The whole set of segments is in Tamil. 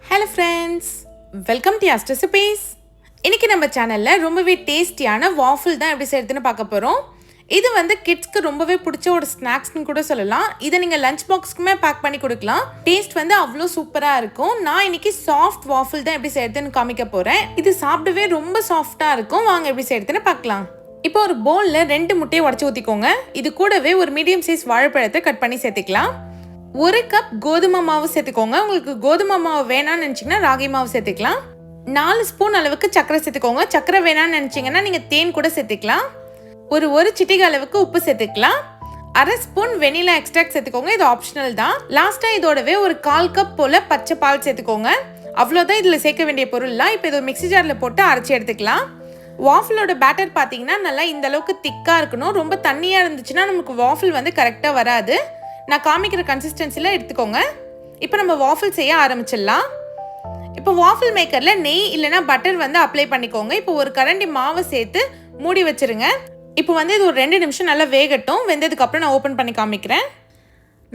Hello friends, welcome to EASYAH recipes. இன்னைக்கு நம்ம சேனல்ல ரொம்பவே டேஸ்டியான waffle தான் எப்படி செய்யறதுன்னு பார்க்க போறோம். இது வந்து கிட்ஸ்க்கு ரொம்பவே பிடிச்ச ஒரு ஸ்நாக்ஸ்னு கூட சொல்லலாம். இத நீங்க லஞ்ச் பாக்ஸ்க்குமே பேக் பண்ணி கொடுக்கலாம். டேஸ்ட் வந்து அவ்ளோ சூப்பரா இருக்கும். நான் இன்னைக்கு சாஃப்ட் waffle தான் எப்படி செய்யறதுன்னு காமிக்க போறேன். இது சாப்பிடவே ரொம்ப சாஃப்ட்டா இருக்கும். வாங்க எப்படி செய்யறதுன்னு பார்க்கலாம். இப்போ ஒரு பவுல்ல 2 முட்டையை உடைச்சு ஊத்திக்கோங்க. இது கூடவே ஒரு மீடியம் சைஸ் வாழைப்பழத்தை கட் பண்ணி சேர்த்துக்கலாம். 1 கப் கோதுமை மாவு சேர்த்துக்கோங்க. உங்களுக்கு கோதுமை மாவு வேணாம்னு நினைச்சீங்கன்னா ராகி மாவு சேர்த்துக்கலாம். 4 ஸ்பூன் அளவுக்கு சர்க்கரை சேர்த்துக்கோங்க. சர்க்கரை வேணாம்னு நினைச்சீங்கன்னா நீங்க தேன் கூட சேர்த்துக்கலாம். ஒரு சிட்டிகை அளவுக்கு உப்பு சேர்த்துக்கலாம். 1/2 ஸ்பூன் வெனிலா எக்ஸ்ட்ராக்ட் சேர்த்துக்கோங்க. இது ஆப்ஷனல் தான். லாஸ்டா இதோடவே ஒரு 1/4 கப் போல பச்சை பால் சேர்த்துக்கோங்க. அவ்வளோதான் இதுல சேர்க்க வேண்டிய பொருள்லாம். இப்போ இதை மிக்ஸி ஜார்ல போட்டு அரைச்சி எடுத்துக்கலாம். வாஃபிளோட பேட்டர் பார்த்தீங்கன்னா நல்லா இந்த அளவுக்கு திக்கா இருக்கணும். ரொம்ப தண்ணியா இருந்துச்சுன்னா நமக்கு வாஃபிள் வந்து கரெக்டா வராது. நான் காமிக்கிற கன்சிஸ்டன்சியில் எடுத்துக்கோங்க. இப்போ நம்ம வாஃபிள் செய்ய ஆரம்பிச்சிடலாம். இப்போ வாஃபிள் மேக்கரில் நெய் இல்லைனா பட்டர் வந்து அப்ளை பண்ணிக்கோங்க. இப்போ ஒரு கரண்டி மாவை சேர்த்து மூடி வச்சிருங்க. இப்போ வந்து இது ஒரு 2 நிமிஷம் நல்லா வேகட்டும். வெந்ததுக்கப்புறம் நான் ஓப்பன் பண்ணி காமிக்கிறேன்.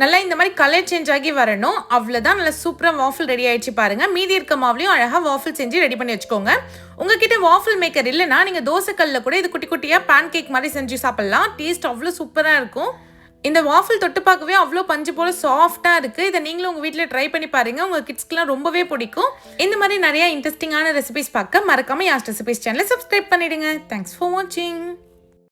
நல்லா இந்த மாதிரி கலர் சேஞ்ச் ஆகி வரணும். அவ்வளோதான், நல்லா சூப்பராக வாஃபிள் ரெடி ஆயிடுச்சு பாருங்கள். மீதி இருக்க மாவுலையும் அழகாக வாஃபிள் செஞ்சு ரெடி பண்ணி வச்சுக்கோங்க. உங்ககிட்ட வாஃபிள் மேக்கர் இல்லைனா நீங்கள் தோசைக்கல்லில் கூட இது குட்டி குட்டியாக பேன்கேக் மாதிரி செஞ்சு சாப்பிட்லாம். டேஸ்ட் அவ்வளோ சூப்பராக இருக்கும். இந்த வாஃபிள் தொட்டு பார்க்கவே அவ்வளோ பஞ்சு போல் சாஃப்டாக இருக்குது. இதை நீங்களும் உங்கள் வீட்டில் ட்ரை பண்ணி பாருங்கள். உங்கள் கிட்ஸ்க்குலாம் ரொம்பவே பிடிக்கும். இந்த மாதிரி நிறைய இன்ட்ரெஸ்டிங்கான ரெசிபிஸ் பார்க்க மறக்காமல் EASYAH ரெசிபிஸ் சேனலை சப்ஸ்கிரைப் பண்ணிவிடுங்க. தேங்க்ஸ் ஃபார் வாட்சிங்.